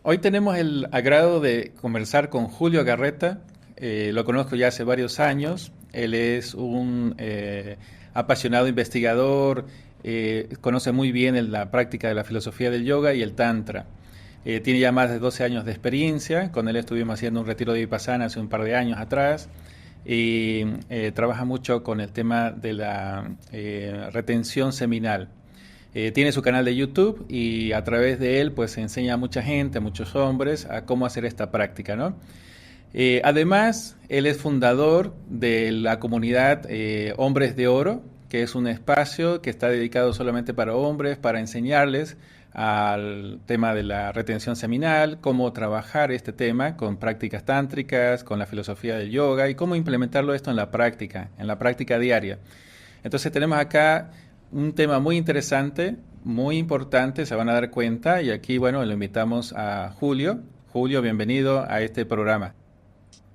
Hoy tenemos el agrado de conversar con Julio Garreta. Lo conozco ya hace varios años. Él es un apasionado investigador, conoce muy bien la práctica de la filosofía del yoga y el tantra. Tiene ya más de 12 años de experiencia. Con él estuvimos haciendo un retiro de Vipassana hace un par de años atrás. Y trabaja mucho con el tema de la retención seminal. Tiene su canal de YouTube y a través de él pues enseña a mucha gente, a muchos hombres, a cómo hacer esta práctica, ¿no? Además, él es fundador de la comunidad Hombres de Oro, que es un espacio que está dedicado solamente para hombres, para enseñarles al tema de la retención seminal, cómo trabajar este tema con prácticas tántricas, con la filosofía del yoga y cómo implementarlo esto en la práctica diaria. Entonces tenemos acá un tema muy interesante, muy importante, se van a dar cuenta y aquí, bueno, lo invitamos a Julio. Julio, bienvenido a este programa.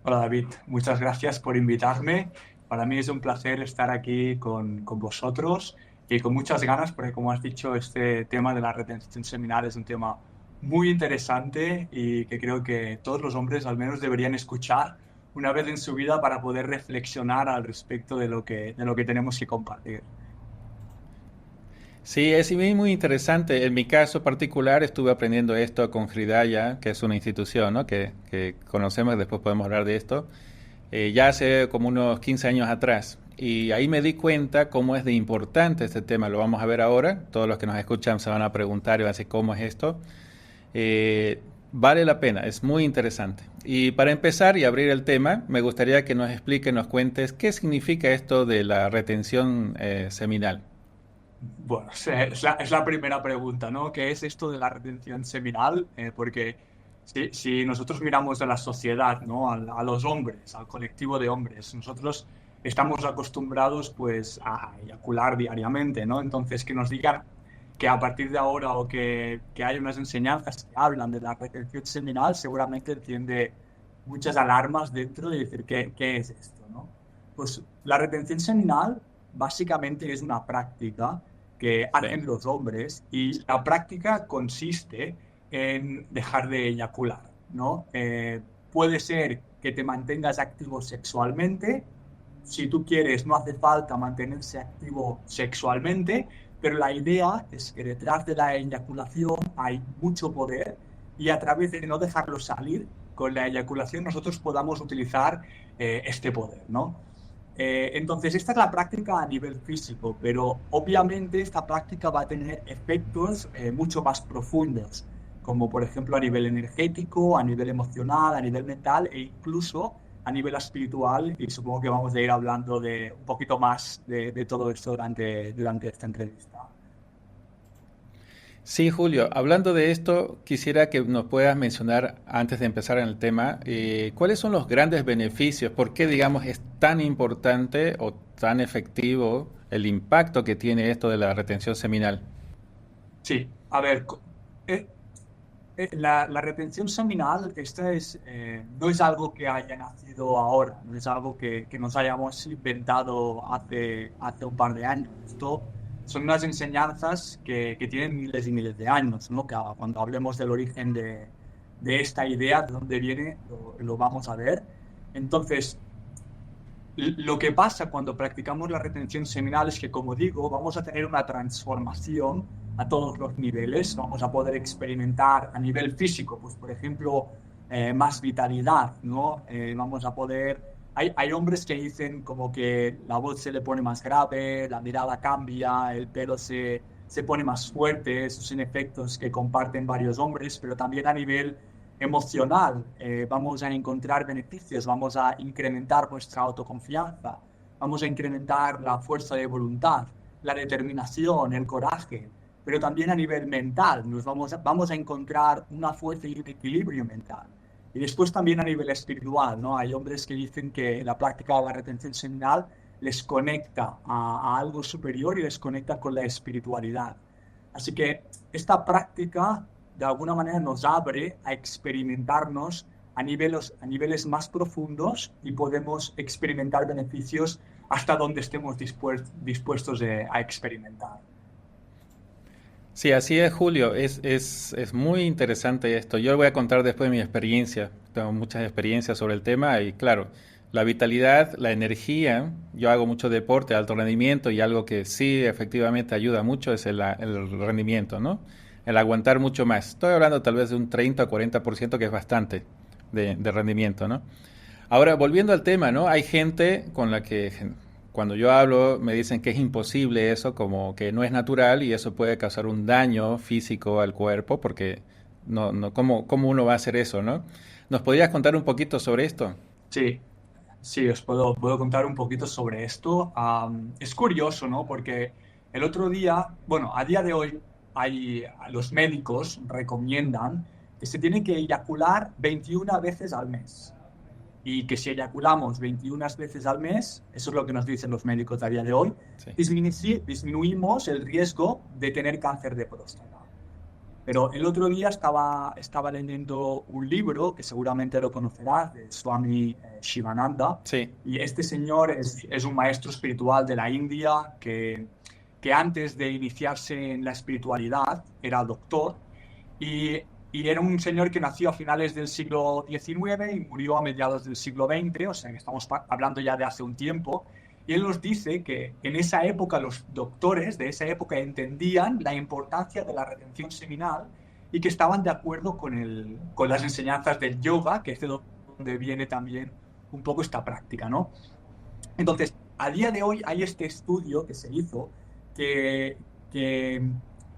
Hola David, muchas gracias por invitarme. Para mí es un placer estar aquí con vosotros y con muchas ganas porque como has dicho, este tema de la retención seminal es un tema muy interesante y que creo que todos los hombres al menos deberían escuchar una vez en su vida para poder reflexionar al respecto de lo que tenemos que compartir. Sí, es muy interesante. En mi caso particular estuve aprendiendo esto con Hridaya, que es una institución, ¿no? que conocemos, después podemos hablar de esto, ya hace como unos 15 años atrás. Y ahí me di cuenta cómo es de importante este tema. Lo vamos a ver ahora. Todos los que nos escuchan se van a preguntar y van a decir cómo es esto. Vale la pena, es muy interesante. Y para empezar y abrir el tema, me gustaría que nos expliques, nos cuentes qué significa esto de la retención seminal. Bueno, es la primera pregunta, ¿no? ¿Qué es esto de la retención seminal? Porque si nosotros miramos a la sociedad, ¿no? A los hombres, al colectivo de hombres, nosotros estamos acostumbrados pues a eyacular diariamente, ¿no? Entonces, que nos digan que a partir de ahora o que hay unas enseñanzas que hablan de la retención seminal, seguramente enciende muchas alarmas dentro de decir, ¿qué es esto, ¿no? Pues la retención seminal básicamente es una práctica que Sí. hacen los hombres y la práctica consiste en dejar de eyacular, ¿no? Puede ser que te mantengas activo sexualmente. Si tú quieres, no hace falta mantenerse activo sexualmente, pero la idea es que detrás de la eyaculación hay mucho poder y a través de no dejarlo salir, con la eyaculación nosotros podamos utilizar este poder, ¿no? Entonces, esta es la práctica a nivel físico, pero obviamente esta práctica va a tener efectos mucho más profundos, como por ejemplo a nivel energético, a nivel emocional, a nivel mental e incluso a nivel espiritual. Y supongo que vamos a ir hablando de un poquito más de todo esto durante esta entrevista. Sí, Julio, hablando de esto, quisiera que nos puedas mencionar, antes de empezar en el tema, cuáles son los grandes beneficios, por qué, digamos, es tan importante o tan efectivo el impacto que tiene esto de la retención seminal. Sí, a ver, eh, la retención seminal, no es algo que haya nacido ahora, no es algo que nos hayamos inventado hace un par de años. Esto son unas enseñanzas que tienen miles y miles de años, ¿no? Cuando hablemos del origen de esta idea, de dónde viene, lo vamos a ver. Entonces, lo que pasa cuando practicamos la retención seminal es que, como digo, vamos a tener una transformación a todos los niveles. Vamos a poder experimentar a nivel físico, pues, por ejemplo, más vitalidad, ¿no? Vamos a poder... Hay hombres que dicen como que la voz se le pone más grave, la mirada cambia, el pelo se pone más fuerte. Esos son efectos que comparten varios hombres, pero también a nivel emocional, vamos a encontrar beneficios, vamos a incrementar nuestra autoconfianza, vamos a incrementar la fuerza de voluntad, la determinación, el coraje, pero también a nivel mental, vamos a encontrar una fuerza y un equilibrio mental. Y después también a nivel espiritual, ¿no? Hay hombres que dicen que la práctica de la retención seminal les conecta a algo superior y les conecta con la espiritualidad. Así que esta práctica de alguna manera nos abre a experimentarnos a niveles más profundos y podemos experimentar beneficios hasta donde estemos dispuestos a experimentar. Sí, así es, Julio. Es muy interesante esto. Yo le voy a contar después mi experiencia. Tengo muchas experiencias sobre el tema y claro, la vitalidad, la energía. Yo hago mucho deporte, alto rendimiento y algo que sí efectivamente ayuda mucho es el rendimiento, ¿no? El aguantar mucho más. Estoy hablando tal vez de un 30 o 40% que es bastante de rendimiento, ¿no? Ahora, volviendo al tema, ¿no? Hay gente con la que cuando yo hablo me dicen que es imposible eso, como que no es natural y eso puede causar un daño físico al cuerpo, porque ¿cómo uno va a hacer eso, ¿no? ¿Nos podrías contar un poquito sobre esto? Sí, sí, puedo contar un poquito sobre esto. Es curioso, ¿no? Porque el otro día, bueno, a día de hoy los médicos recomiendan que se tiene que eyacular 21 veces al mes. Y que si eyaculamos 21 veces al mes, eso es lo que nos dicen los médicos a día de hoy, Sí. disminuimos el riesgo de tener cáncer de próstata. Pero el otro día estaba leyendo un libro que seguramente lo conocerás, de Swami Shivananda, Sí. y este señor es un maestro espiritual de la India que antes de iniciarse en la espiritualidad era doctor y, y era un señor que nació a finales del siglo XIX y murió a mediados del siglo XX, o sea que estamos hablando ya de hace un tiempo. Y él nos dice que en esa época los doctores de esa época entendían la importancia de la retención seminal y que estaban de acuerdo con las enseñanzas del yoga, que es de donde viene también un poco esta práctica, ¿no? Entonces, a día de hoy hay este estudio que se hizo que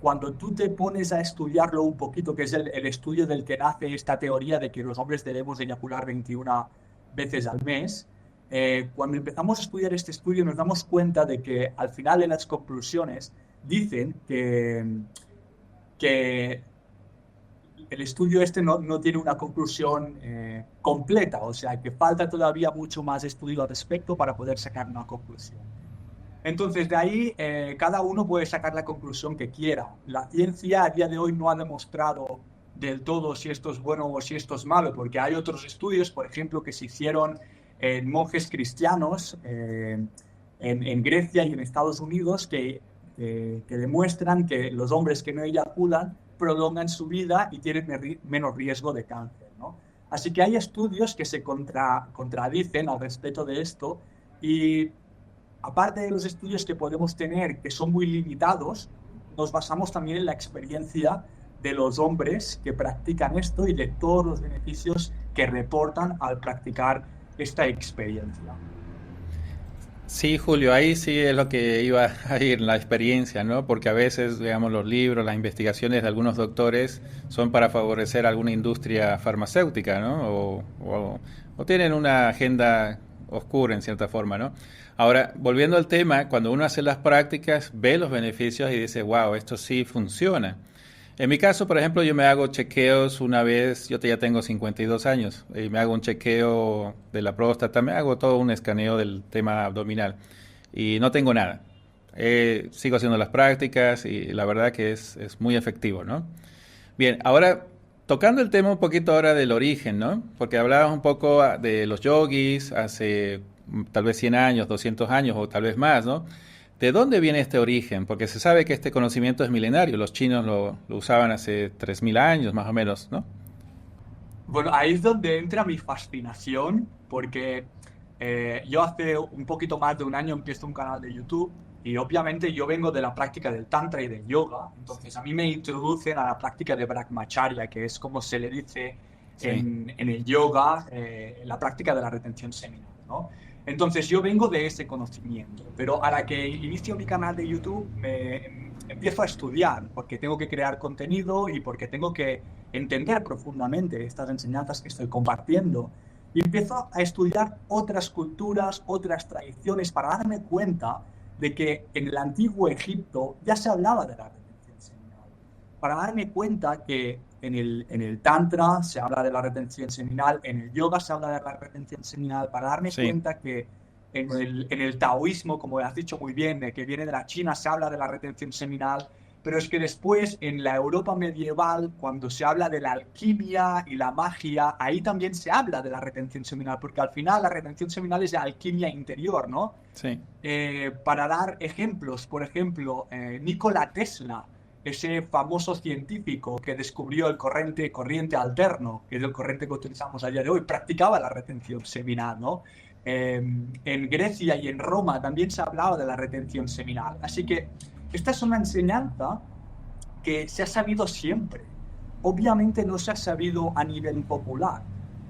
cuando tú te pones a estudiarlo un poquito, que es el estudio del que nace esta teoría de que los hombres debemos eyacular 21 veces al mes, cuando empezamos a estudiar este estudio nos damos cuenta de que al final en las conclusiones dicen que el estudio este no tiene una conclusión completa, o sea que falta todavía mucho más estudio al respecto para poder sacar una conclusión. Entonces, de ahí cada uno puede sacar la conclusión que quiera. La ciencia a día de hoy no ha demostrado del todo si esto es bueno o si esto es malo, porque hay otros estudios, por ejemplo, que se hicieron en monjes cristianos en Grecia y en Estados Unidos que demuestran que los hombres que no eyaculan prolongan su vida y tienen menos riesgo de cáncer, ¿no? Así que hay estudios que se contradicen al respecto de esto y aparte de los estudios que podemos tener, que son muy limitados, nos basamos también en la experiencia de los hombres que practican esto y de todos los beneficios que reportan al practicar esta experiencia. Sí, Julio, ahí sí es lo que iba a ir la experiencia, ¿no? Porque a veces, digamos, los libros, las investigaciones de algunos doctores son para favorecer alguna industria farmacéutica, ¿no? O tienen una agenda oscura en cierta forma, ¿no? Ahora, volviendo al tema, cuando uno hace las prácticas, ve los beneficios y dice, wow, esto sí funciona. En mi caso, por ejemplo, yo me hago chequeos una vez, ya tengo 52 años, y me hago un chequeo de la próstata, me hago todo un escaneo del tema abdominal y no tengo nada. Sigo haciendo las prácticas y la verdad que es muy efectivo, ¿no? Bien, ahora tocando el tema un poquito ahora del origen, ¿no? Porque hablabas un poco de los yogis hace tal vez 100 años, 200 años o tal vez más, ¿no? ¿De dónde viene este origen? Porque se sabe que este conocimiento es milenario. Los chinos lo usaban hace 3000 años, más o menos, ¿no? Bueno, ahí es donde entra mi fascinación, porque yo hace un poquito más de un año empiezo un canal de YouTube y obviamente yo vengo de la práctica del Tantra y del yoga, entonces a mí me introducen a la práctica de Brahmacharya, que es como se le dice Sí. en el yoga, la práctica de la retención seminal, ¿no? Entonces yo vengo de ese conocimiento, pero a la que inicio mi canal de YouTube me empiezo a estudiar, porque tengo que crear contenido y porque tengo que entender profundamente estas enseñanzas que estoy compartiendo. Y empiezo a estudiar otras culturas, otras tradiciones, para darme cuenta de que en el antiguo Egipto ya se hablaba de la retención seminal. Para darme cuenta que en el Tantra se habla de la retención seminal, en el yoga se habla de la retención seminal, para darme Sí. cuenta que en el taoísmo, como has dicho muy bien, que viene de la China, se habla de la retención seminal, pero es que después en la Europa medieval, cuando se habla de la alquimia y la magia, ahí también se habla de la retención seminal, porque al final la retención seminal es la alquimia interior, ¿no? Sí. Para dar ejemplos, por ejemplo, Nikola Tesla ese famoso científico que descubrió el corriente alterno, que es el corriente que utilizamos a día de hoy, practicaba la retención seminal, ¿no? En Grecia y en Roma también se hablaba de la retención seminal. Así que esta es una enseñanza que se ha sabido siempre. Obviamente no se ha sabido a nivel popular,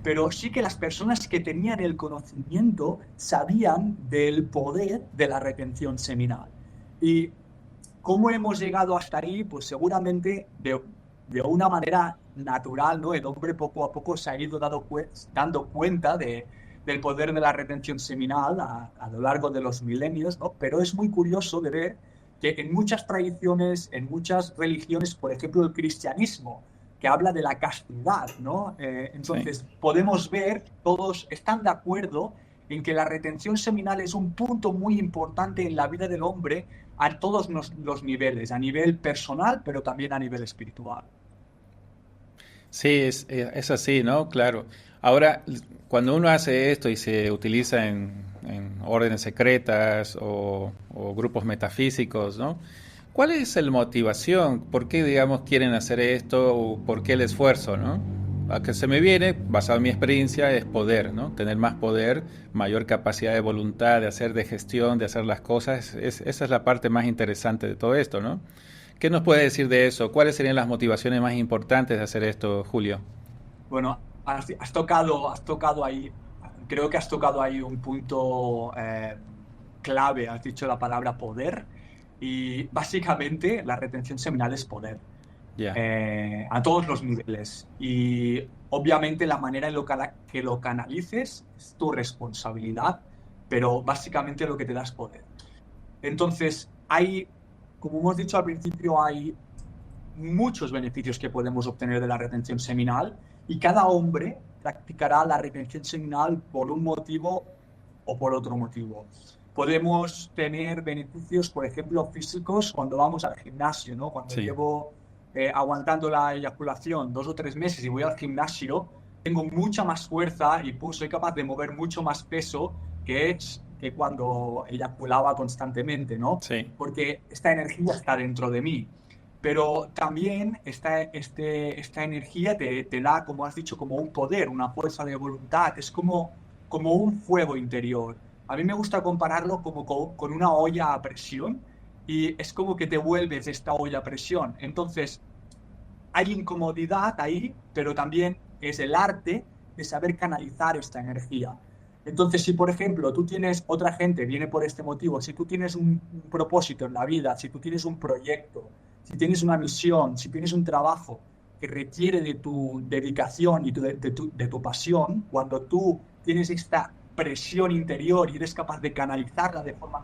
pero sí que las personas que tenían el conocimiento sabían del poder de la retención seminal. Y cómo hemos llegado hasta ahí, pues seguramente de una manera natural, ¿no? El hombre poco a poco se ha ido dando cuenta del poder de la retención seminal a lo largo de los milenios, ¿no? Pero es muy curioso de ver que en muchas tradiciones, en muchas religiones, por ejemplo el cristianismo, que habla de la castidad, ¿no? Sí. Entonces podemos ver, todos están de acuerdo en que la retención seminal es un punto muy importante en la vida del hombre a todos los niveles, a nivel personal, pero también a nivel espiritual. Sí, es así, ¿no? Claro. Ahora, cuando uno hace esto y se utiliza en órdenes secretas o grupos metafísicos, ¿no? ¿Cuál es la motivación? ¿Por qué, digamos, quieren hacer esto o por qué el esfuerzo, ¿no? A que se me viene, basado en mi experiencia, es poder, ¿no? Tener más poder, mayor capacidad de voluntad, de hacer de gestión, de hacer las cosas. Esa es la parte más interesante de todo esto, ¿no? ¿Qué nos puede decir de eso? ¿Cuáles serían las motivaciones más importantes de hacer esto, Julio? Bueno, has tocado ahí, creo que has tocado ahí un punto clave, has dicho la palabra poder, y básicamente la retención seminal es poder. Ya, A todos los niveles. Y obviamente la manera en que lo canalices es tu responsabilidad, pero básicamente lo que te da es poder. Entonces, como hemos dicho al principio, hay muchos beneficios que podemos obtener de la retención seminal y cada hombre practicará la retención seminal por un motivo o por otro motivo. Podemos tener beneficios, por ejemplo, físicos cuando vamos al gimnasio, ¿no? Cuando sí, llevo aguantando la eyaculación 2 o 3 meses y voy al gimnasio, tengo mucha más fuerza y pues, soy capaz de mover mucho más peso que cuando eyaculaba constantemente, ¿no? sí, Porque esta energía está dentro de mí. Pero también esta energía te da, como has dicho, como un poder, una fuerza de voluntad. Es como un fuego interior. A mí me gusta compararlo como con una olla a presión y es como que te vuelves esta olla a presión. Entonces, hay incomodidad ahí, pero también es el arte de saber canalizar esta energía. Entonces, si por ejemplo tú tienes otra gente, viene por este motivo, si tú tienes un propósito en la vida, si tú tienes un proyecto, si tienes una misión, si tienes un trabajo que requiere de tu dedicación y de tu pasión, cuando tú tienes esta presión interior y eres capaz de canalizarla de forma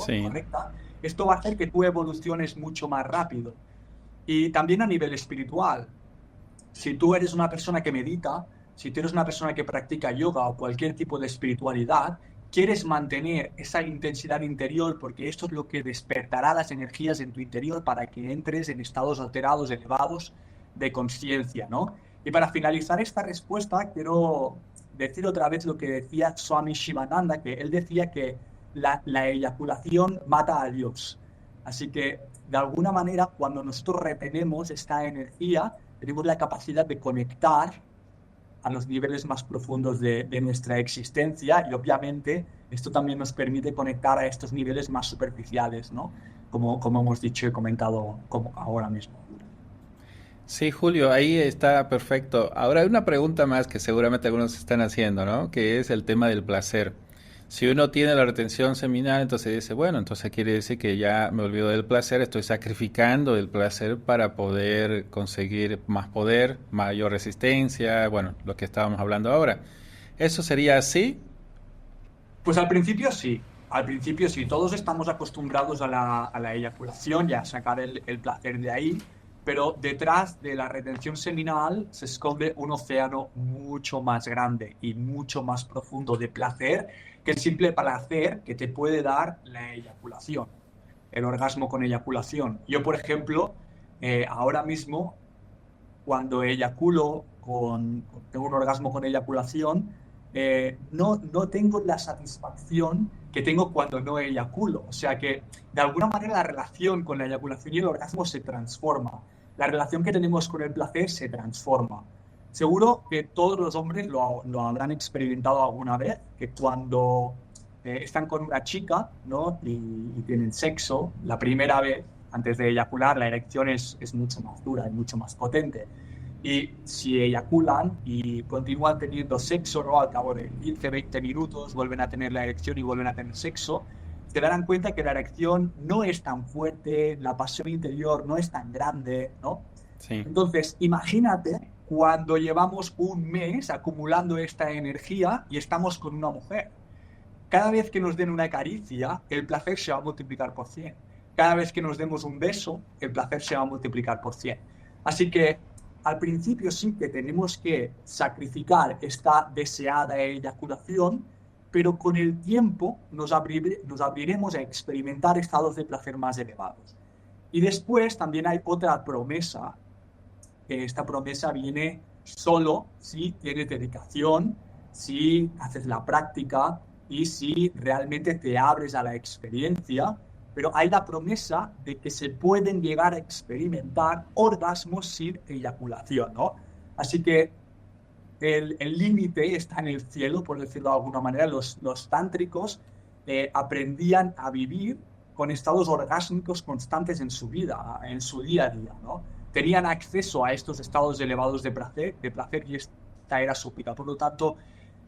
sí, correcta, esto va a hacer que tú evoluciones mucho más rápido. Y también a nivel espiritual, si tú eres una persona que medita, si tú eres una persona que practica yoga o cualquier tipo de espiritualidad, quieres mantener esa intensidad interior porque esto es lo que despertará las energías en tu interior para que entres en estados alterados, elevados de conciencia, ¿no? Y para finalizar esta respuesta, quiero decir otra vez lo que decía Swami Shivananda, que él decía que la eyaculación mata a Dios. Así que, de alguna manera, cuando nosotros retenemos esta energía, tenemos la capacidad de conectar a los niveles más profundos de nuestra existencia y obviamente esto también nos permite conectar a estos niveles más superficiales, ¿no? Como hemos dicho y comentado como ahora mismo. sí, Julio, ahí está perfecto. Ahora hay una pregunta más que seguramente algunos están haciendo, ¿no? Que es el tema del placer. Si uno tiene la retención seminal, entonces dice, bueno, entonces quiere decir que ya me olvido del placer, estoy sacrificando el placer para poder conseguir más poder, mayor resistencia, bueno, lo que estábamos hablando ahora. ¿Eso sería así? Pues al principio sí, todos estamos acostumbrados a la eyaculación y a sacar el placer de ahí, pero detrás de la retención seminal se esconde un océano mucho más grande y mucho más profundo de placer que el simple placer que te puede dar la eyaculación, el orgasmo con eyaculación. Yo, por ejemplo, ahora mismo cuando eyaculo, tengo un orgasmo con eyaculación, no tengo la satisfacción que tengo cuando no eyaculo. O sea que, de alguna manera, la relación con la eyaculación y el orgasmo se transforma. La relación que tenemos con el placer se transforma. Seguro que todos los hombres lo habrán experimentado alguna vez, que cuando están con una chica, ¿no? y tienen sexo, la primera vez, antes de eyacular, la erección es mucho más dura, es mucho más potente. Y si eyaculan y continúan teniendo sexo, ¿no? Al cabo de 15, 20 minutos, vuelven a tener la erección y vuelven a tener sexo, se darán cuenta que la erección no es tan fuerte, la pasión interior no es tan grande, ¿no? Sí. Entonces, imagínate cuando llevamos un mes acumulando esta energía y estamos con una mujer. Cada vez que nos den una caricia, el placer se va a multiplicar por 100. Cada vez que nos demos un beso, el placer se va a multiplicar por 100. Así que al principio sí que tenemos que sacrificar esta deseada eyaculación, pero con el tiempo nos abriremos a experimentar estados de placer más elevados. Y después también hay otra promesa, que esta promesa viene solo si tienes dedicación, si haces la práctica y si realmente te abres a la experiencia, pero hay la promesa de que se pueden llegar a experimentar orgasmos sin eyaculación, ¿no? Así que el límite está en el cielo, por decirlo de alguna manera. Los tántricos aprendían a vivir con estados orgásmicos constantes en su vida, en su día a día, ¿no? Tenían acceso a estos estados elevados de placer y esta era su vida. Por lo tanto,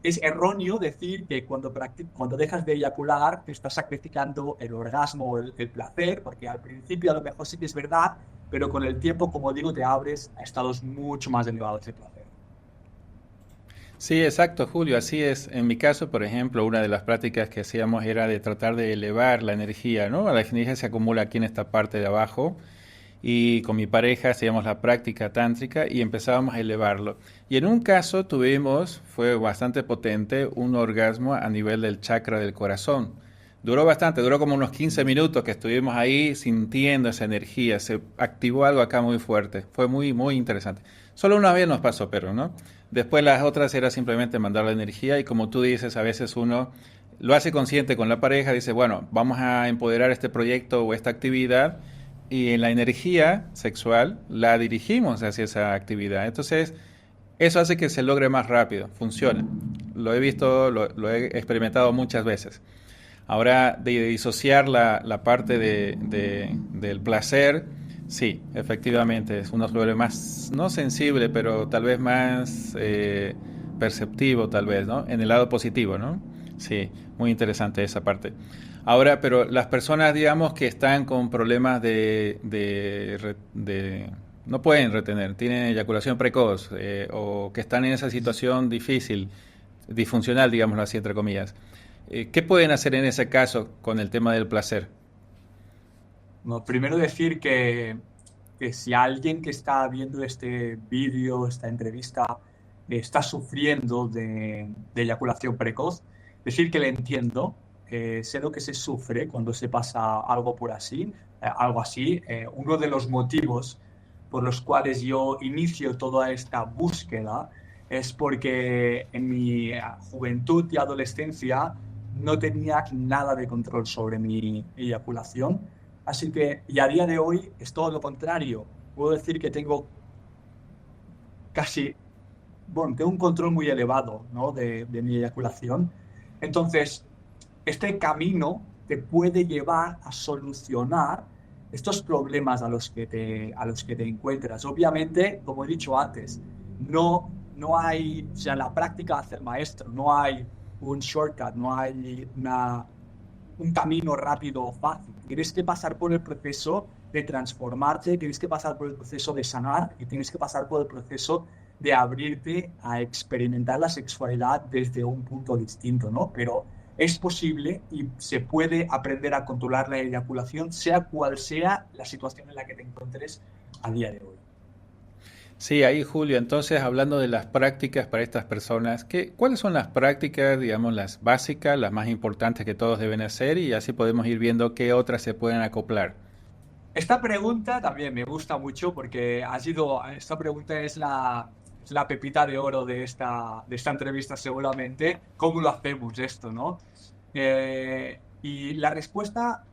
es erróneo decir que cuando dejas de eyacular te estás sacrificando el orgasmo o el placer, porque al principio a lo mejor sí que es verdad, pero con el tiempo, como digo, te abres a estados mucho más elevados de placer. Sí, exacto, Julio. Así es. En mi caso, por ejemplo, una de las prácticas que hacíamos era de tratar de elevar la energía, ¿no? La energía se acumula aquí en esta parte de abajo y con mi pareja hacíamos la práctica tántrica y empezábamos a elevarlo. Y en un caso tuvimos, fue bastante potente, un orgasmo a nivel del chakra del corazón. Duró bastante, duró como unos 15 minutos que estuvimos ahí sintiendo esa energía, se activó algo acá muy fuerte, fue muy, muy interesante. Solo una vez nos pasó, pero, ¿no? Después las otras era simplemente mandar la energía y como tú dices, a veces uno lo hace consciente con la pareja, dice, bueno, vamos a empoderar este proyecto o esta actividad y en la energía sexual la dirigimos hacia esa actividad. Entonces, eso hace que se logre más rápido, funciona. Lo he visto, lo he experimentado muchas veces. Ahora, de disociar la parte del placer, sí, efectivamente, es uno se vuelve más, no sensible, pero tal vez más perceptivo, tal vez, ¿no? En el lado positivo, ¿no? Sí, muy interesante esa parte. Ahora, pero las personas, digamos, que están con problemas no pueden retener, tienen eyaculación precoz o que están en esa situación difícil, disfuncional, digámoslo así, entre comillas. ¿Qué pueden hacer en ese caso con el tema del placer? No, primero decir que si alguien que está viendo este vídeo, esta entrevista, está sufriendo de eyaculación precoz, decir que le entiendo, sé lo que se sufre cuando se pasa algo por así, algo así. Uno de los motivos por los cuales yo inicio toda esta búsqueda es porque en mi juventud y adolescencia no tenía nada de control sobre mi eyaculación. Así que, y a día de hoy es todo lo contrario. Puedo decir que tengo casi, bueno, tengo un control muy elevado, ¿no? de mi eyaculación. Entonces, este camino te puede llevar a solucionar estos problemas a los que te encuentras. Obviamente, como he dicho antes, no hay, o sea, la práctica hace el maestro, no hay un shortcut, no hay un camino rápido o fácil. Tienes que pasar por el proceso de transformarte, tienes que pasar por el proceso de sanar y tienes que pasar por el proceso de abrirte a experimentar la sexualidad desde un punto distinto, ¿no? Pero es posible y se puede aprender a controlar la eyaculación, sea cual sea la situación en la que te encuentres a día de hoy. Sí, ahí Julio, entonces hablando de las prácticas para estas personas, ¿cuáles son las prácticas, digamos, las básicas, las más importantes que todos deben hacer y así podemos ir viendo qué otras se pueden acoplar? Esta pregunta también me gusta mucho porque esta pregunta es la pepita de oro de esta entrevista seguramente. ¿Cómo lo hacemos esto, no? Y la respuesta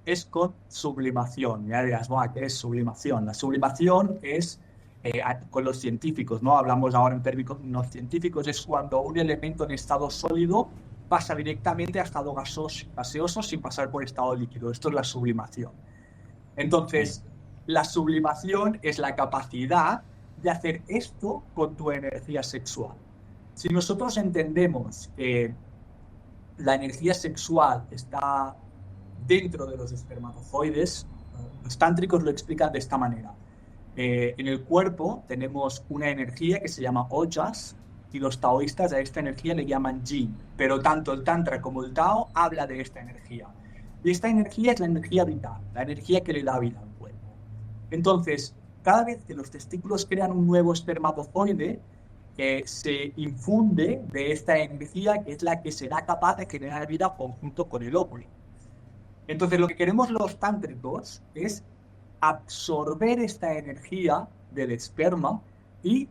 es con sublimación. Ya dirás, "Buah, ¿qué es sublimación?". La sublimación es, con los científicos, ¿no? Hablamos ahora en términos científicos, es cuando un elemento en estado sólido pasa directamente a estado gaseoso sin pasar por estado líquido. Esto es la sublimación. Sí. Entonces, la sublimación es la capacidad de hacer esto con tu energía sexual. Si nosotros entendemos que la energía sexual está dentro de los espermatozoides, los tántricos lo explican de esta manera. En el cuerpo tenemos una energía que se llama ojas y los taoístas a esta energía le llaman yin, pero tanto el tantra como el tao habla de esta energía. Y esta energía es la energía vital, la energía que le da vida al cuerpo. Entonces, cada vez que los testículos crean un nuevo espermatozoide, se infunde de esta energía que es la que será capaz de generar vida conjunto con el óvulo. Entonces, lo que queremos los tántricos es absorber esta energía del esperma y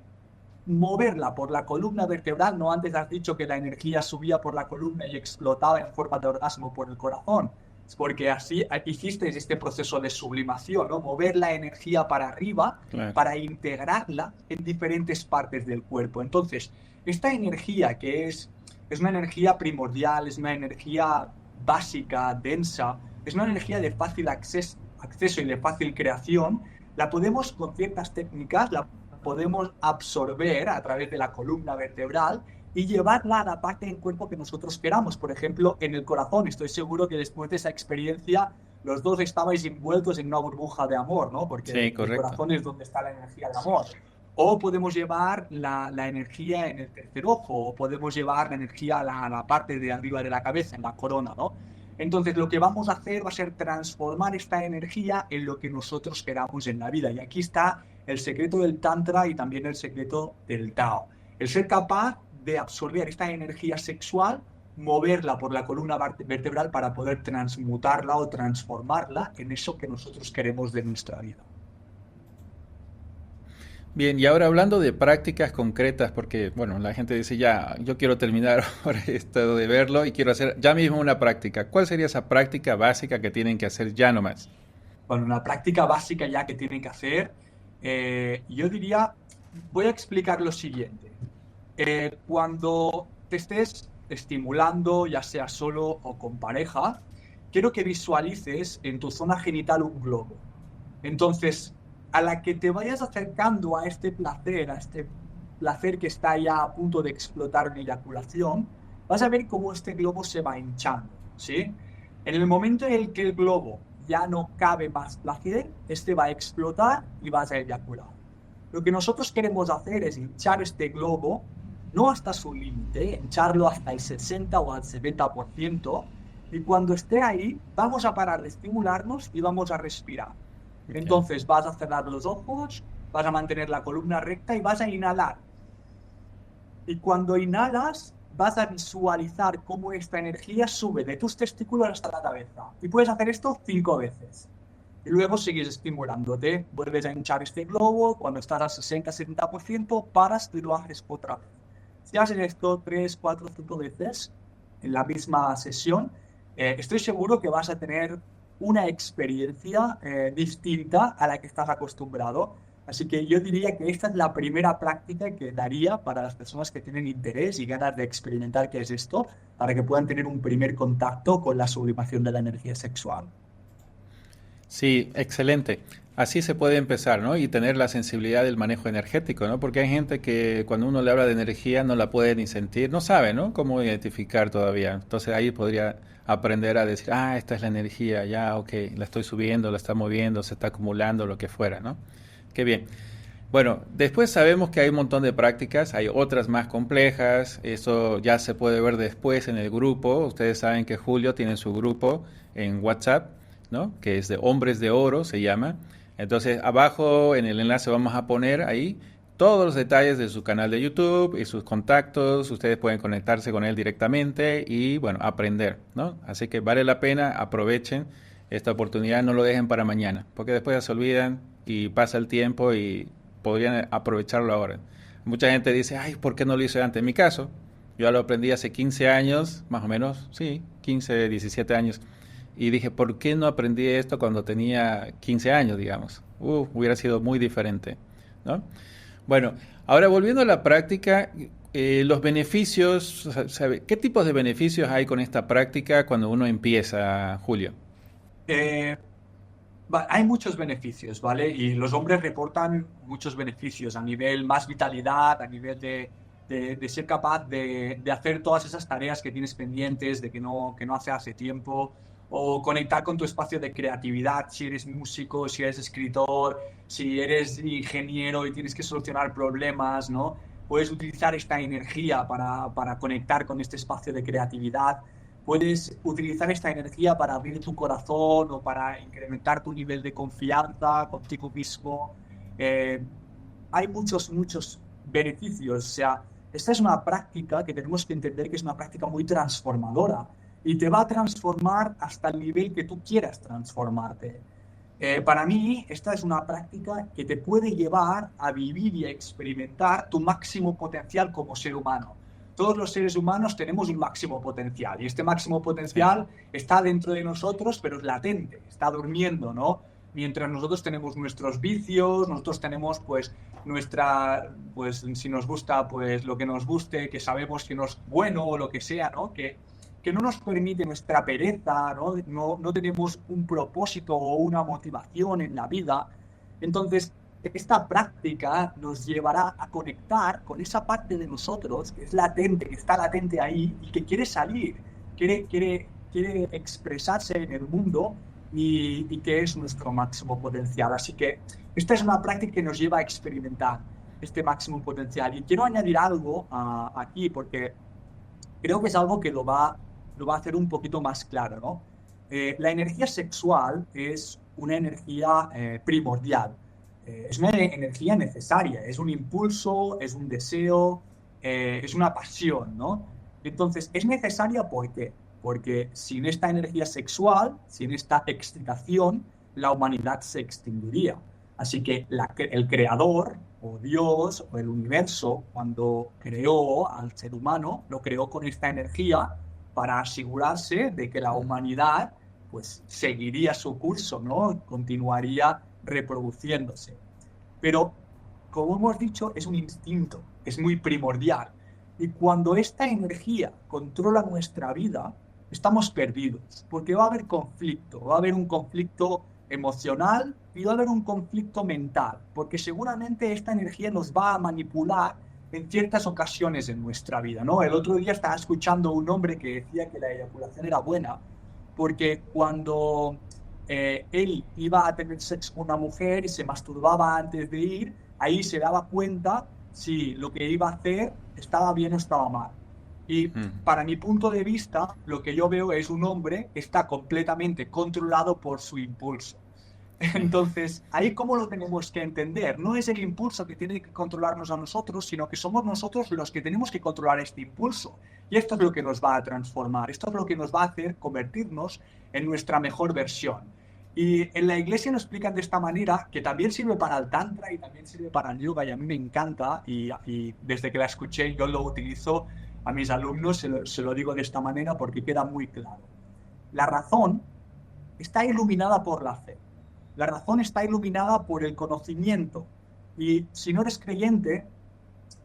moverla por la columna vertebral. No, antes has dicho que la energía subía por la columna y explotaba en forma de orgasmo por el corazón. Es porque así hicisteis este proceso de sublimación, ¿no? Mover la energía para arriba Claro. para integrarla en diferentes partes del cuerpo. Entonces, esta energía que es una energía primordial, es una energía básica, densa, es una energía de fácil acceso y de fácil creación, la podemos con ciertas técnicas, la podemos absorber a través de la columna vertebral y llevarla a la parte del cuerpo que nosotros queramos. Por ejemplo, en el corazón. Estoy seguro que después de esa experiencia los dos estabais envueltos en una burbuja de amor, ¿no? Porque Sí, el correcto. corazón es donde está la energía del amor. O podemos llevar la energía en el tercer ojo, o podemos llevar la energía a la parte de arriba de la cabeza, en la corona, ¿no? Entonces, lo que vamos a hacer va a ser transformar esta energía en lo que nosotros queramos en la vida. Y aquí está el secreto del Tantra y también el secreto del Tao. El ser capaz de absorber esta energía sexual, moverla por la columna vertebral para poder transmutarla o transformarla en eso que nosotros queremos de nuestra vida. Bien, y ahora hablando de prácticas concretas, porque, bueno, la gente dice, ya, yo quiero terminar ahora esto de verlo y quiero hacer ya mismo una práctica. ¿Cuál sería esa práctica básica que tienen que hacer ya nomás? Bueno, una práctica básica ya que tienen que hacer, yo diría, voy a explicar lo siguiente. Cuando te estés estimulando, ya sea solo o con pareja, quiero que visualices en tu zona genital un globo. Entonces, a la que te vayas acercando a este placer que está ya a punto de explotar en eyaculación, vas a ver cómo este globo se va hinchando, ¿sí? En el momento en el que el globo ya no cabe más placer, este va a explotar y vas a eyacular. Lo que nosotros queremos hacer es hinchar este globo, no hasta su límite, hincharlo hasta el 60 o al 70%, y cuando esté ahí, vamos a parar de estimularnos y vamos a respirar. Ya. Entonces vas a cerrar los ojos, vas a mantener la columna recta y vas a inhalar. Y cuando inhalas, vas a visualizar cómo esta energía sube de tus testículos hasta la cabeza. Y puedes hacer esto 5 veces. Y luego sigues estimulándote, vuelves a hinchar este globo, cuando estás al 60-70%, paras y lo haces otra vez. Si haces esto 3, 4, 5 veces en la misma sesión, estoy seguro que vas a tener una experiencia distinta a la que estás acostumbrado. Así que yo diría que esta es la primera práctica que daría para las personas que tienen interés y ganas de experimentar qué es esto, para que puedan tener un primer contacto con la sublimación de la energía sexual. Sí, excelente. Así se puede empezar, ¿no? Y tener la sensibilidad del manejo energético, ¿no? Porque hay gente que cuando uno le habla de energía no la puede ni sentir, no sabe, ¿no? Cómo identificar todavía. Entonces ahí podría aprender a decir, ah, esta es la energía, ya, ok, la estoy subiendo, la está moviendo, se está acumulando, lo que fuera, ¿no? Qué bien. Bueno, después sabemos que hay un montón de prácticas, hay otras más complejas, eso ya se puede ver después en el grupo. Ustedes saben que Julio tiene su grupo en WhatsApp, ¿no? Que es de Hombres de Oro, se llama. Entonces, abajo en el enlace vamos a poner ahí todos los detalles de su canal de YouTube y sus contactos. Ustedes pueden conectarse con él directamente y, bueno, aprender, ¿no? Así que vale la pena, aprovechen esta oportunidad, no lo dejen para mañana, porque después ya se olvidan y pasa el tiempo y podrían aprovecharlo ahora. Mucha gente dice, ay, ¿por qué no lo hice antes? En mi caso, Yo lo aprendí hace 15 años, más o menos, sí, 15, 17 años. Y dije, ¿por qué no aprendí esto cuando tenía 15 años, digamos? Hubiera sido muy diferente, ¿no? Bueno, ahora volviendo a la práctica, los beneficios, ¿qué tipos de beneficios hay con esta práctica cuando uno empieza, Julio? Eh, Hay muchos beneficios, ¿vale? Y los hombres reportan muchos beneficios a nivel más vitalidad, a nivel de ser capaz de hacer todas esas tareas que tienes pendientes, de que no hace tiempo, o conectar con tu espacio de creatividad, si eres músico, si eres escritor, si eres ingeniero y tienes que solucionar problemas, ¿no? Puedes utilizar esta energía para conectar con este espacio de creatividad. Puedes utilizar esta energía para abrir tu corazón o para incrementar tu nivel de confianza contigo mismo. Eh, Hay muchos beneficios. O sea, esta es una práctica que tenemos que entender que es una práctica muy transformadora y te va a transformar hasta el nivel que tú quieras transformarte. Para mí, esta es una práctica que te puede llevar a vivir y a experimentar tu máximo potencial como ser humano. Todos los seres humanos tenemos un máximo potencial y este máximo Sí. potencial está dentro de nosotros, pero es latente, está durmiendo, ¿no? Mientras nosotros tenemos nuestros vicios, nosotros tenemos pues pues si nos gusta pues lo que nos guste, que sabemos que no es bueno o lo que sea, ¿no? Que no nos permite nuestra pereza, ¿no? No tenemos un propósito o una motivación en la vida. Entonces, esta práctica nos llevará a conectar con esa parte de nosotros que es latente, que está latente ahí y que quiere salir, quiere expresarse en el mundo y que es nuestro máximo potencial. Así que esta es una práctica que nos lleva a experimentar este máximo potencial. Y quiero añadir algo aquí porque creo que es algo que lo va a hacer un poquito más claro, ¿no? La energía sexual es una energía primordial, es una energía necesaria, es un impulso, es un deseo, es una pasión, ¿no? Entonces, es necesaria ¿por qué? Porque sin esta energía sexual, sin esta excitación, la humanidad se extinguiría. Así que el creador o Dios o el universo, cuando creó al ser humano, lo creó con esta energía para asegurarse de que la humanidad pues seguiría su curso, ¿no? Continuaría reproduciéndose. Pero, como hemos dicho, es un instinto, es muy primordial. Y cuando esta energía controla nuestra vida, estamos perdidos, porque va a haber conflicto, va a haber un conflicto emocional y va a haber un conflicto mental, porque seguramente esta energía nos va a manipular en ciertas ocasiones en nuestra vida, ¿no? El otro día estaba escuchando a un hombre que decía que la eyaculación era buena, porque cuando él iba a tener sexo con una mujer y se masturbaba antes de ir, ahí se daba cuenta si lo que iba a hacer estaba bien o estaba mal. Y Mm. para mi punto de vista, lo que yo veo es un hombre que está completamente controlado por su impulso. Sí. Entonces, ahí cómo lo tenemos que entender. No es el impulso que tiene que controlarnos a nosotros, sino que somos nosotros los que tenemos que controlar este impulso. Y esto es lo que nos va a transformar, esto es lo que nos va a hacer convertirnos en nuestra mejor versión. Y en la iglesia nos explican de esta manera, que también sirve para el tantra y también sirve para el yoga, y a mí me encanta, y desde que la escuché yo lo utilizo a mis alumnos, se lo digo de esta manera porque queda muy claro. La razón está iluminada por la fe. La razón está iluminada por el conocimiento. Y si no eres creyente,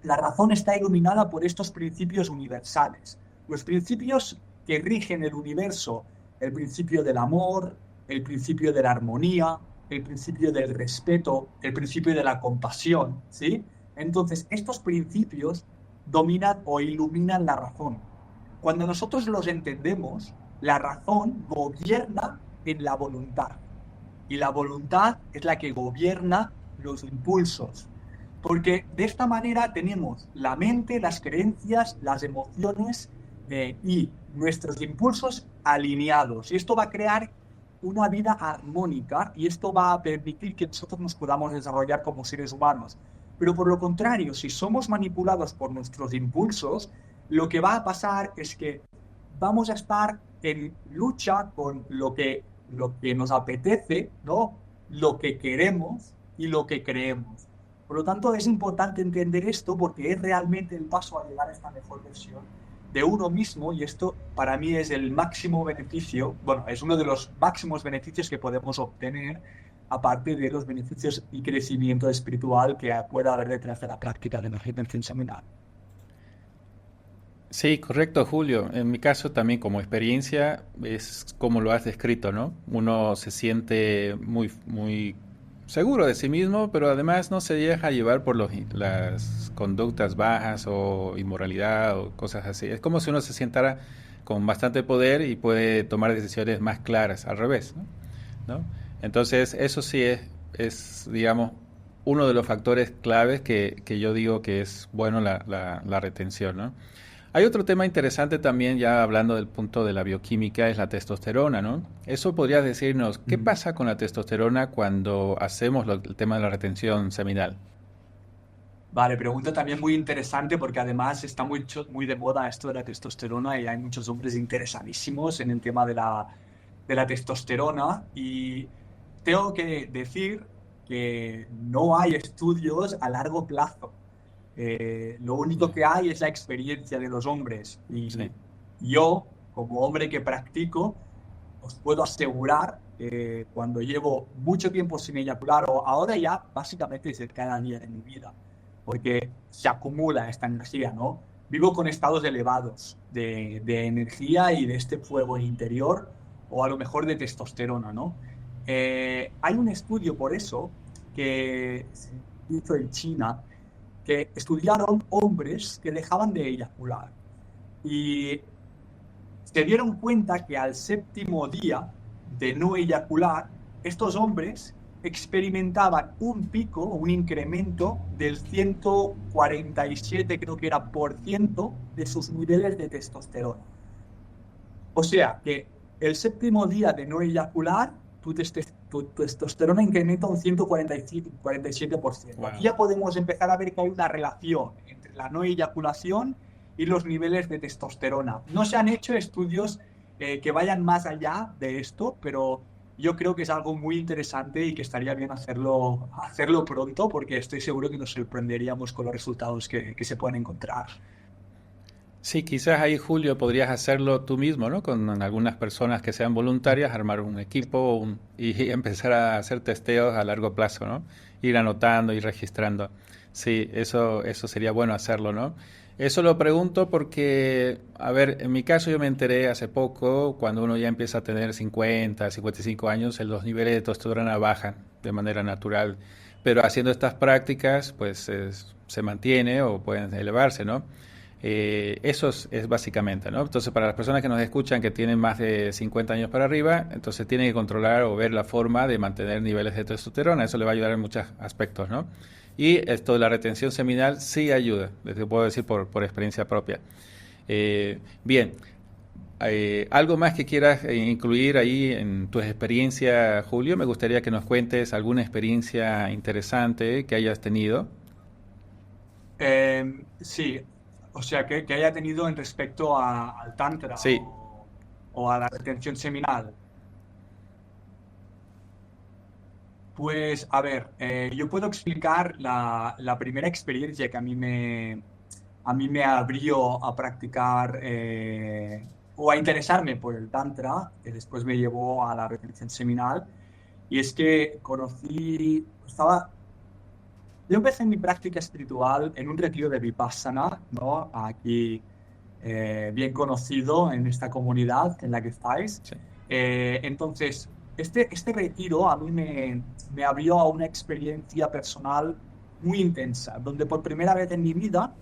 la razón está iluminada por estos principios universales. Los principios que rigen el universo, el principio del amor, el principio de la armonía, el principio del respeto, el principio de la compasión, ¿sí? Entonces, estos principios dominan o iluminan la razón. Cuando nosotros los entendemos, la razón gobierna en la voluntad y la voluntad es la que gobierna los impulsos. Porque de esta manera tenemos la mente, las creencias, las emociones y nuestros impulsos alineados. Y esto va a crear una vida armónica y esto va a permitir que nosotros nos podamos desarrollar como seres humanos. Pero por lo contrario, si somos manipulados por nuestros impulsos, lo que va a pasar es que vamos a estar en lucha con lo que nos apetece, ¿no? Lo que queremos y lo que creemos. Por lo tanto, es importante entender esto porque es realmente el paso a llegar a esta mejor versión de uno mismo, y esto para mí es el máximo beneficio, bueno, es uno de los máximos beneficios que podemos obtener, aparte de los beneficios y crecimiento espiritual que pueda haber detrás de la práctica de la retención seminal. Sí, correcto, Julio. En mi caso también como experiencia es como lo has descrito, ¿no? Uno se siente muy seguro de sí mismo, pero además no se deja llevar por las conductas bajas o inmoralidad o cosas así. Es como si uno se sientara con bastante poder y puede tomar decisiones más claras, al revés, ¿no? Entonces, eso sí es, digamos, uno de los factores claves que yo digo que es bueno la retención, ¿no? Hay otro tema interesante también, ya hablando del punto de la bioquímica, es la testosterona, ¿no? Eso podrías decirnos, ¿qué Mm. pasa con la testosterona cuando hacemos el tema de la retención seminal? Vale, pregunta también muy interesante porque además está muy de moda esto de la testosterona y hay muchos hombres interesadísimos en el tema de la testosterona y tengo que decir que no hay estudios a largo plazo. Lo único que hay es la experiencia de los hombres Sí. y yo, como hombre que practico, os puedo asegurar que cuando llevo mucho tiempo sin eyacular, o ahora ya básicamente desde cada día de mi vida, porque se acumula esta energía, ¿no? Vivo con estados elevados de energía y de este fuego interior, o a lo mejor de testosterona, ¿no? Hay un estudio por eso que se hizo en China, que estudiaron hombres que dejaban de eyacular y se dieron cuenta que al séptimo día de no eyacular, estos hombres experimentaban un pico, un incremento del 147, creo que era, por ciento de sus niveles de testosterona. O sea que el séptimo día de no eyacular, tu testosterona incrementa un 147%. Aquí Wow. ya podemos empezar a ver que hay una relación entre la no eyaculación y los niveles de testosterona. No se han hecho estudios que vayan más allá de esto, pero yo creo que es algo muy interesante y que estaría bien hacerlo pronto porque estoy seguro que nos sorprenderíamos con los resultados que se pueden encontrar. Sí, quizás ahí, Julio, podrías hacerlo tú mismo, ¿no? Con algunas personas que sean voluntarias, armar un equipo y empezar a hacer testeos a largo plazo, ¿no? Ir anotando y registrando. Sí, eso sería bueno hacerlo, ¿no? Eso lo pregunto porque, a ver, en mi caso yo me enteré hace poco, cuando uno ya empieza a tener 50, 55 años, los niveles de testosterona bajan de manera natural, pero haciendo estas prácticas, pues se mantiene o pueden elevarse, ¿no? Eso es básicamente, ¿no? Entonces, para las personas que nos escuchan que tienen más de 50 años para arriba, entonces tienen que controlar o ver la forma de mantener niveles de testosterona. Eso le va a ayudar en muchos aspectos, ¿no? Y esto de la retención seminal sí ayuda, les puedo decir por experiencia propia. Bien, ¿algo más que quieras incluir ahí en tu experiencia, Julio? Me gustaría que nos cuentes alguna experiencia interesante que hayas tenido. Sí, o sea, que haya tenido en respecto al Tantra Sí, o a la retención seminal. Pues, a ver, yo puedo explicar la primera experiencia que a mí me abrió a practicar o a interesarme por el Tantra, que después me llevó a la retención seminal. Y es que yo empecé mi práctica espiritual en un retiro de Vipassana, ¿no? Aquí bien conocido en esta comunidad en la que estáis. sí. Entonces, este retiro a mí me abrió a una experiencia personal muy intensa, donde por primera vez en mi vida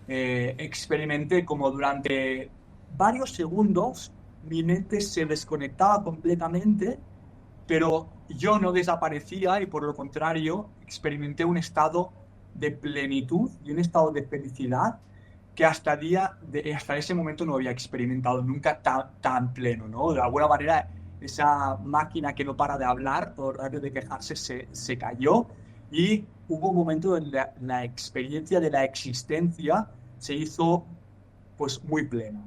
experimenté como durante varios segundos mi mente se desconectaba completamente, pero yo no desaparecía y por lo contrario experimenté un estado de plenitud y un estado de felicidad que hasta ese momento no había experimentado nunca tan pleno, ¿no? De alguna manera esa máquina que no para de hablar, todo el rato de quejarse, se cayó y hubo un momento en la experiencia de la existencia se hizo pues muy plena.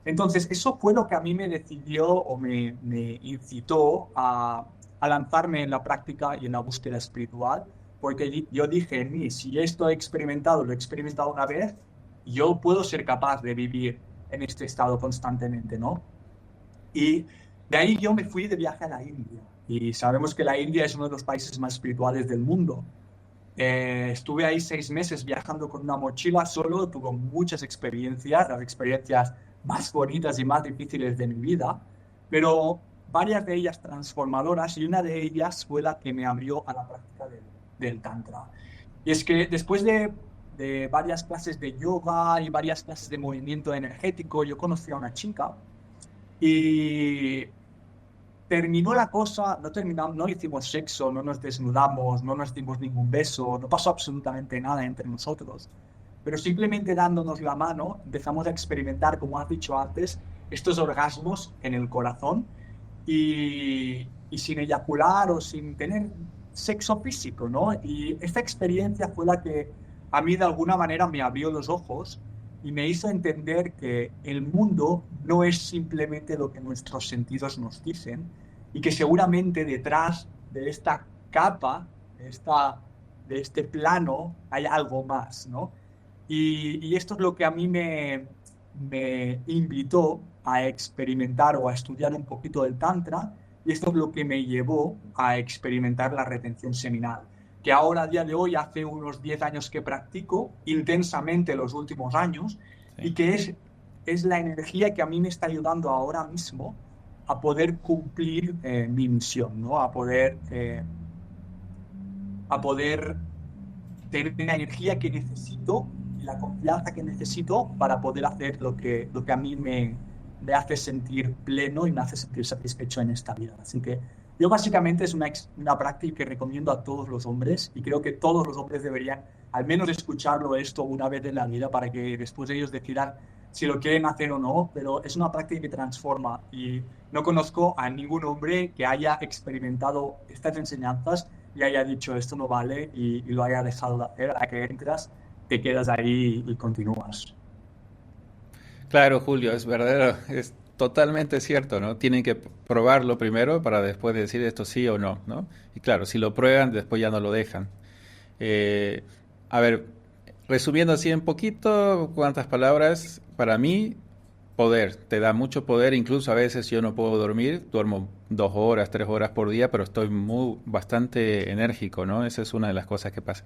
Entonces, eso fue lo que a mí me decidió o me incitó a lanzarme en la práctica y en la búsqueda espiritual, porque yo dije en mí, si esto he experimentado, lo he experimentado una vez, yo puedo ser capaz de vivir en este estado constantemente, ¿no? Y de ahí yo me fui de viaje a la India. Y sabemos que la India es uno de los países más espirituales del mundo. Estuve ahí 6 meses viajando con una mochila solo, tuve muchas experiencias, las experiencias más bonitas y más difíciles de mi vida, pero varias de ellas transformadoras, y una de ellas fue la que me abrió a la práctica del Tantra. Y es que después de varias clases de yoga y varias clases de movimiento energético, yo conocí a una chica y terminó la cosa, no terminamos, no hicimos sexo, no nos desnudamos, no nos dimos ningún beso, no pasó absolutamente nada entre nosotros. Pero simplemente dándonos la mano empezamos a experimentar, como has dicho antes, estos orgasmos en el corazón y sin eyacular o sin tener sexo físico, ¿no? Y esta experiencia fue la que a mí de alguna manera me abrió los ojos y me hizo entender que el mundo no es simplemente lo que nuestros sentidos nos dicen y que seguramente detrás de esta capa, de este plano, hay algo más, ¿no? Y esto es lo que a mí me invitó a experimentar o a estudiar un poquito del Tantra, y esto es lo que me llevó a experimentar la retención seminal, que ahora a día de hoy hace unos 10 años que practico intensamente los últimos años, y Sí. que es la energía que a mí me está ayudando ahora mismo a poder cumplir mi misión, ¿no? A poder tener la energía que necesito y la confianza que necesito para poder hacer lo que a mí me hace sentir pleno y me hace sentir satisfecho en esta vida. Así que yo básicamente es una práctica que recomiendo a todos los hombres, y creo que todos los hombres deberían al menos escucharlo esto una vez en la vida para que después ellos decidan si lo quieren hacer o no, pero es una práctica que transforma, y no conozco a ningún hombre que haya experimentado estas enseñanzas y haya dicho esto no vale y lo haya dejado de hacer. A que entras, te quedas ahí y continúas. Claro, Julio, es verdadero, es totalmente cierto, ¿no? Tienen que probarlo primero para después decir esto sí o no, ¿no? Y claro, si lo prueban, después ya no lo dejan. Eh, a ver, resumiendo así en poquito, cuántas palabras, para mí, poder, te da mucho poder, incluso a veces yo no puedo dormir, duermo 2 horas, 3 horas por día, pero estoy bastante enérgico, ¿no? Esa es una de las cosas que pasa.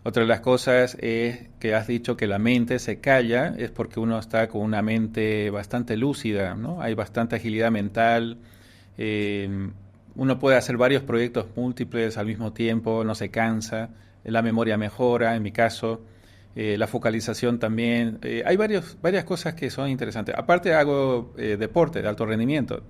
Otra de las cosas es que has dicho que la mente se calla, es porque uno está con una mente bastante lúcida, ¿no? Hay bastante agilidad mental, eh, uno puede hacer varios proyectos múltiples al mismo tiempo, no se cansa, la memoria mejora, en mi caso, la focalización también. Hay varias cosas que son interesantes. Aparte hago deporte de alto rendimiento,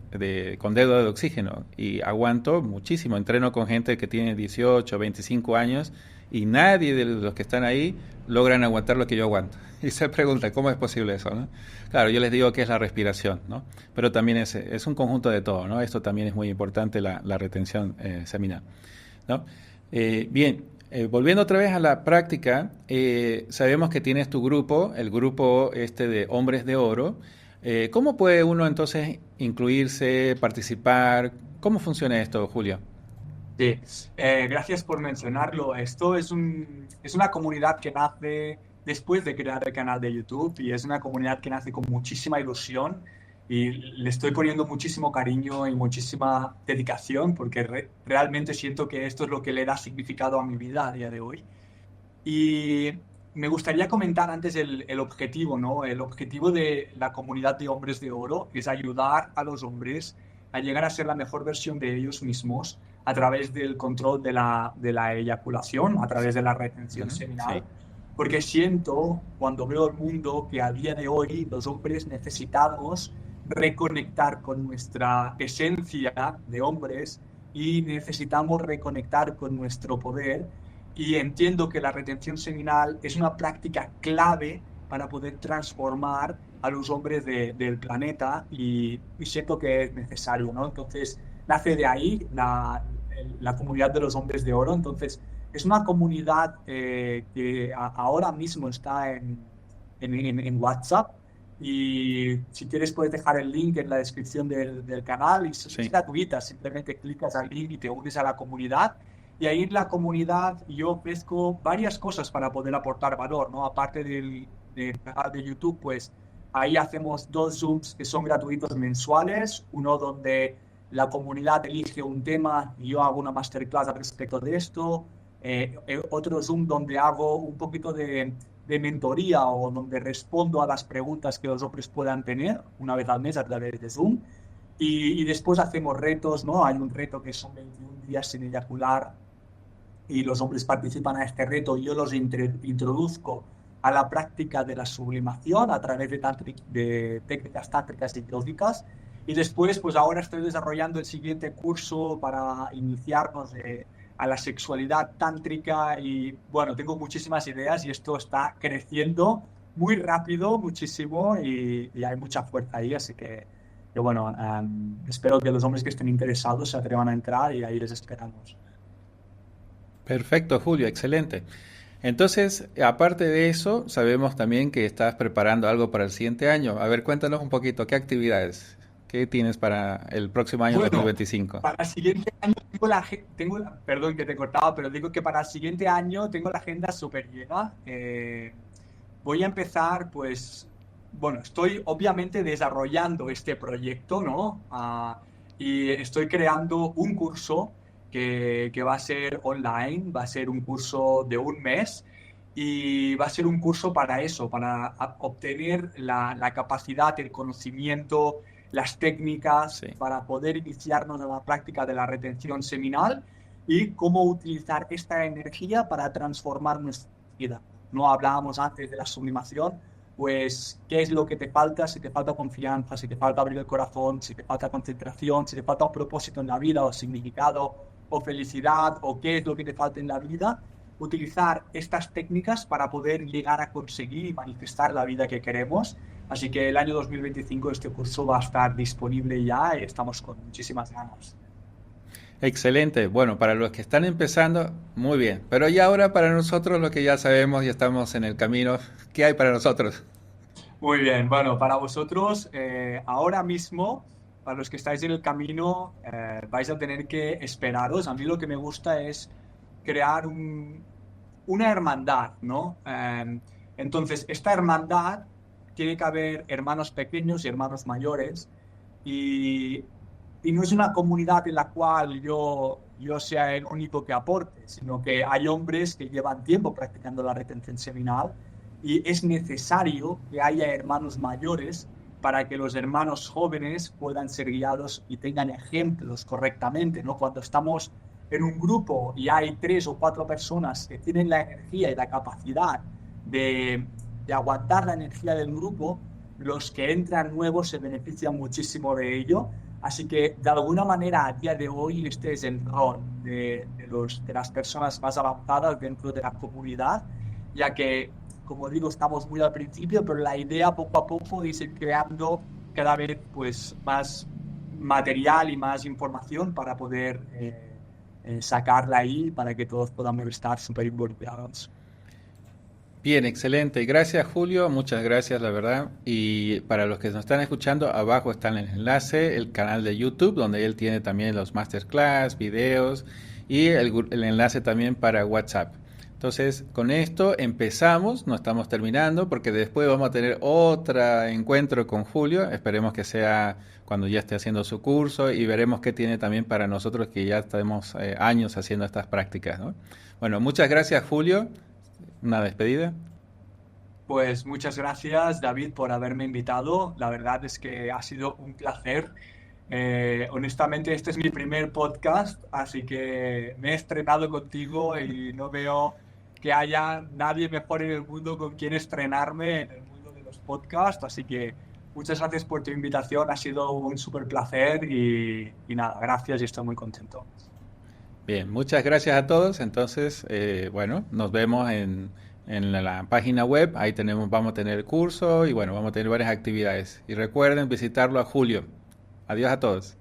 con dedo de oxígeno, y aguanto muchísimo. Entreno con gente que tiene 18, 25 años y nadie de los que están ahí logran aguantar lo que yo aguanto. Y se pregunta, ¿cómo es posible eso, no? Claro, yo les digo que es la respiración, ¿no? Pero también es un conjunto de todo, ¿no? Esto también es muy importante, la retención seminal, ¿no? Bien, volviendo otra vez a la práctica, sabemos que tienes tu grupo, el grupo este de Hombres de Oro. ¿Cómo puede uno entonces incluirse, participar? ¿Cómo funciona esto, Julio? Sí, gracias por mencionarlo. Esto es una comunidad que nace después de crear el canal de YouTube, y es una comunidad que nace con muchísima ilusión, y le estoy poniendo muchísimo cariño y muchísima dedicación porque realmente siento que esto es lo que le da significado a mi vida a día de hoy. Y me gustaría comentar antes el objetivo, ¿no? El objetivo de la comunidad de Hombres de Oro es ayudar a los hombres a llegar a ser la mejor versión de ellos mismos a través del control de la eyaculación, a través de la retención Ujú, sí. seminal, porque siento cuando veo el mundo que a día de hoy los hombres necesitamos reconectar con nuestra esencia de hombres y necesitamos reconectar con nuestro poder, y entiendo que la retención seminal es una práctica clave para poder transformar a los hombres del planeta, y siento que es necesario, ¿no? Entonces, nace de ahí la comunidad de los hombres de oro. Entonces, es una comunidad que ahora mismo está en WhatsApp, y si quieres puedes dejar el link en la descripción del canal, y es Sí. gratuita, simplemente clicas al link y te unes a la comunidad. Y ahí en la comunidad yo ofrezco varias cosas para poder aportar valor, ¿no? Aparte del canal de YouTube, pues Ahí hacemos 2 Zooms que son gratuitos mensuales, uno donde la comunidad elige un tema y yo hago una masterclass al respecto de esto, otro Zoom donde hago un poquito de mentoría o donde respondo a las preguntas que los hombres puedan tener una vez al mes a través de Zoom. Y después hacemos retos, ¿no? Hay un reto que son 21 días sin eyacular y los hombres participan a este reto. Yo los introduzco a la práctica de la sublimación a través de técnicas tántricas y hipnóticas. Y después, pues ahora estoy desarrollando el siguiente curso para iniciarnos a la sexualidad tántrica y bueno, tengo muchísimas ideas y esto está creciendo muy rápido, muchísimo y hay mucha fuerza ahí, así que bueno, espero que los hombres que estén interesados se atrevan a entrar y ahí les esperamos. Perfecto, Julio, excelente. Entonces, aparte de eso, sabemos también que estás preparando algo para el siguiente año. A ver, cuéntanos un poquito, ¿qué actividades? ¿Qué tienes para el próximo año Bueno, 2025? para el siguiente año perdón que te cortaba, pero digo que para el siguiente año tengo la agenda súper llena. Voy a empezar, pues, bueno, estoy obviamente desarrollando este proyecto, ¿no? Y estoy creando un curso que va a ser online, va a ser un curso de un mes y va a ser un curso para eso, para obtener la capacidad, el conocimiento, las técnicas Sí. para poder iniciarnos en la práctica de la retención seminal y cómo utilizar esta energía para transformar nuestra vida. No hablábamos antes de la sublimación, pues qué es lo que te falta, si te falta confianza, si te falta abrir el corazón, si te falta concentración, si te falta un propósito en la vida o significado o felicidad o qué es lo que te falta en la vida, utilizar estas técnicas para poder llegar a conseguir y manifestar la vida que queremos. Así que el año 2025 este curso va a estar disponible ya y estamos con muchísimas ganas. Excelente. Bueno, para los que están empezando, muy bien. Pero ya ahora para nosotros, lo que ya sabemos, ya estamos en el camino, ¿qué hay para nosotros? Muy bien, bueno, para vosotros, ahora mismo, para los que estáis en el camino, vais a tener que esperaros. A mí lo que me gusta es crear una hermandad, ¿no? Entonces, esta hermandad tiene que haber hermanos pequeños y hermanos mayores y, y no es una comunidad en la cual yo sea el único que aporte, sino que hay hombres que llevan tiempo practicando la retención seminal y es necesario que haya hermanos mayores para que los hermanos jóvenes puedan ser guiados y tengan ejemplos correctamente, ¿no? Cuando estamos en un grupo y hay 3 o 4 personas que tienen la energía y la capacidad de, de aguantar la energía del grupo, los que entran nuevos se benefician muchísimo de ello. Así que, de alguna manera, a día de hoy, este es el rol de las personas más avanzadas dentro de la comunidad, ya que, como digo, estamos muy al principio, pero la idea poco a poco es ir creando cada vez pues, más material y más información para poder sacarla ahí para que todos podamos estar súper involucrados. Bien, excelente. Gracias, Julio. Muchas gracias, la verdad. Y para los que nos están escuchando, abajo está el enlace, el canal de YouTube, donde él tiene también los masterclass, videos y el enlace también para WhatsApp. Entonces, con esto empezamos, no estamos terminando, porque después vamos a tener otro encuentro con Julio. Esperemos que sea cuando ya esté haciendo su curso y veremos qué tiene también para nosotros que ya tenemos años haciendo estas prácticas, ¿no? Bueno, muchas gracias, Julio. Una despedida. Pues muchas gracias, David, por haberme invitado. La verdad es que ha sido un placer. Honestamente, este es mi primer podcast, así que me he estrenado contigo y no veo que haya nadie mejor en el mundo con quien estrenarme en el mundo de los podcasts. Así que muchas gracias por tu invitación. Ha sido un súper placer y nada, gracias y estoy muy contento. Bien, muchas gracias a todos. Entonces, bueno, nos vemos en la página web. Ahí tenemos, vamos a tener el curso y bueno, vamos a tener varias actividades. Y recuerden visitarlo a Julio. Adiós a todos.